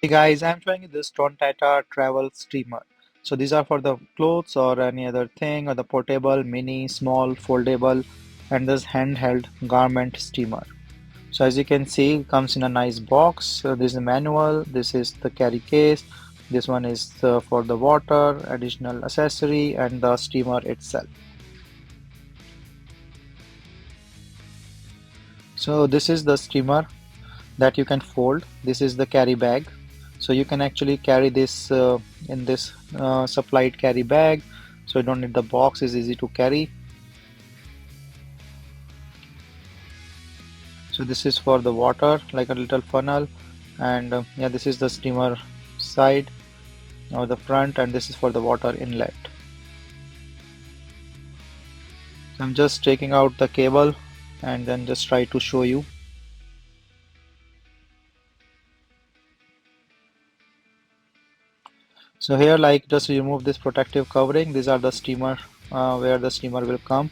Hey guys, I'm showing you this Tontatta travel steamer. So these are for the clothes or any other thing, or the portable, mini, small, foldable, and this handheld garment steamer. So as you can see, it comes in a nice box. So this is a manual. This is the carry case. This one is for the water, additional accessory, and the steamer itself. So this is the steamer that you can fold. This is the carry bag. So you can actually carry this in this supplied carry bag. So you don't need the box, is easy to carry. So this is for the water, like a little funnel. And yeah, this is the steamer side or the front, and this is for the water inlet. So I'm just taking out the cable and then just try to show you. So here, like, just remove this protective covering. These are the steamer where the steamer will come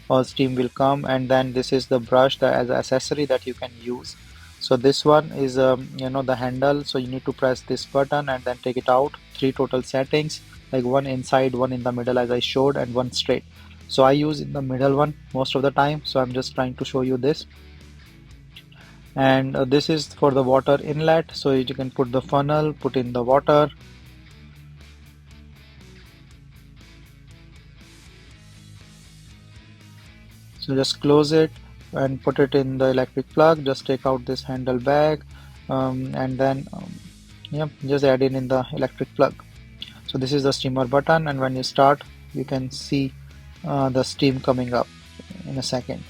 or steam will come, and then this is the brush that as an accessory that you can use. So this one is the handle. So you need to press this button and then take it out. Three total settings, like one inside, one in the middle as I showed, and one straight. So I use in the middle one most of the time. So I'm just trying to show you this. And this is for the water inlet. So you can put the funnel, put in the water. So just close it and put it in the electric plug. Just take out this handle bag and then yeah, just add in the electric plug. So this is the steamer button, and when you start, you can see the steam coming up in a second.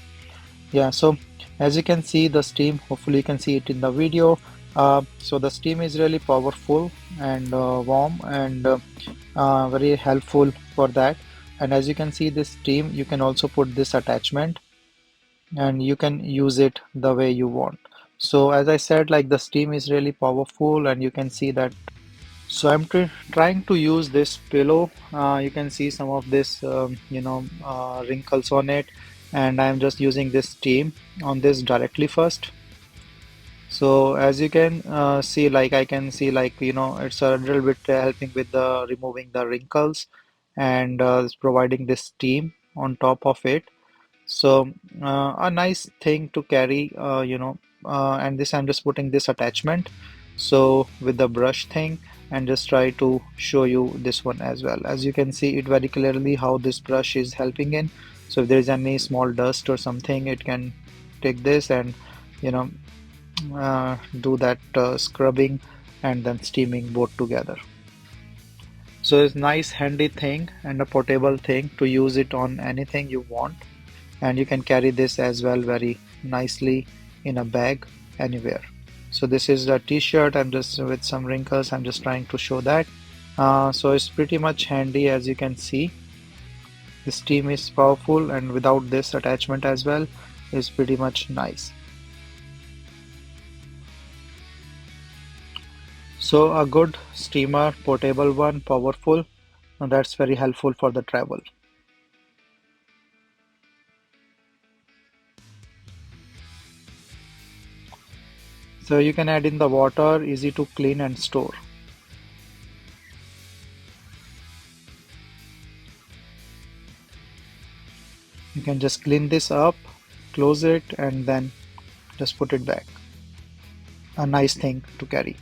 Yeah, so as you can see the steam, hopefully you can see it in the video. So the steam is really powerful and warm and very helpful for that. And as you can see this steam, you can also put this attachment and you can use it the way you want. So as I said, like, the steam is really powerful, and you can see that. So I'm trying to use this pillow. You can see some of this wrinkles on it, and I'm just using this steam on this directly first. So as you can see, like, I can see, like, it's a little bit helping with the removing the wrinkles, and it's providing this steam on top of it. So a nice thing to carry, and this I'm just putting this attachment. So with the brush thing, and just try to show you this one as well. As you can see it very clearly how this brush is helping in. So if there is any small dust or something, it can take this and you know do that scrubbing and then steaming both together. So it's nice handy thing and a portable thing to use it on anything you want, and you can carry this as well very nicely in a bag anywhere. So this is a t-shirt. I'm just with some wrinkles, I'm just trying to show that. So it's pretty much handy. As you can see, the steam is powerful, and without this attachment as well is pretty much nice. So a good steamer, portable one, powerful, and that's very helpful for the travel. So you can add in the water, easy to clean and store. You can just clean this up, close it, and then just put it back. A nice thing to carry.